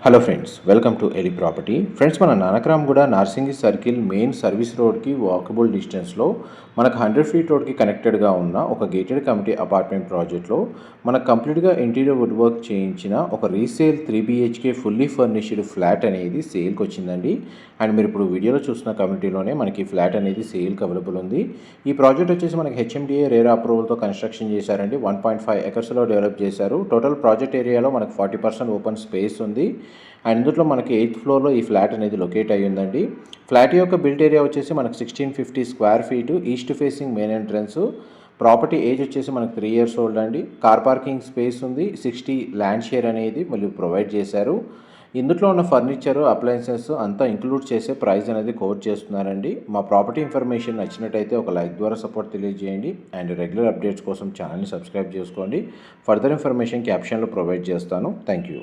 Hello friends, welcome to ఎలి property. Friends, మన Nanakramguda Narsingi circle main service రోడ్కి వాకబుల్ డిస్టెన్స్లో మనకు 100 ఫీట్ రోడ్కి కనెక్టెడ్గా ఉన్న ఒక గేటెడ్ కమ్యూనిటీ అపార్ట్మెంట్ ప్రాజెక్ట్లో మనకు కంప్లీట్గా ఇంటీరియర్ వుడ్ వర్క్ చేయించిన ఒక resale 3 BHK fully furnished flat అనేది సేల్కి వచ్చిందండి. అండ్ మీరు ఇప్పుడు వీడియోలో చూసిన కమ్యూనిటీలోనే మనకి ఫ్లాట్ అనేది సేల్కి అవైలబుల్ ఉంది. ఈ ప్రాజెక్ట్ వచ్చేసి మనకి HMDA రేరా అప్రూవల్తో కన్స్ట్రక్షన్ చేశారండి. 1.5 ఎకర్స్లో డెవలప్ చేశారు. టోటల్ ప్రాజెక్ట్ ఏరియాలో మనకు 40% ఓపెన్ స్పేస్ ఉంది. అండ్ ఇందులో మనకి 8th ఫ్లోర్లో ఈ ఫ్లాట్ అనేది లొకేట్ అయ్యి ఉందండి. ఫ్లాట్ యొక్క బిల్ట్ ఏరియా వచ్చేసి మనకు 1650 square feet, east facing main entrance. Property age వచ్చేసి మనకు 3 years ఓల్డ్ అండి. కార్ పార్కింగ్ స్పేస్ ఉంది. 60 ల్యాండ్ షేర్ అనేది మళ్ళీ ప్రొవైడ్ చేశారు. ఇందులో ఉన్న ఫర్నిచర్, అప్లయన్సెస్ అంతా ఇంక్లూడ్ చేసే ప్రైస్ అనేది కోట్ చేస్తున్నారండి. మా ప్రాపర్టీ ఇన్ఫర్మేషన్ నచ్చినట్టయితే ఒక లైక్ ద్వారా సపోర్ట్ తెలియజేయండి. అండ్ రెగ్యులర్ అప్డేట్స్ కోసం ఛానల్ని సబ్స్క్రైబ్ చేసుకోండి. ఫర్దర్ ఇన్ఫర్మేషన్ క్యాప్షన్లో ప్రొవైడ్ చేస్తాను. Thank you.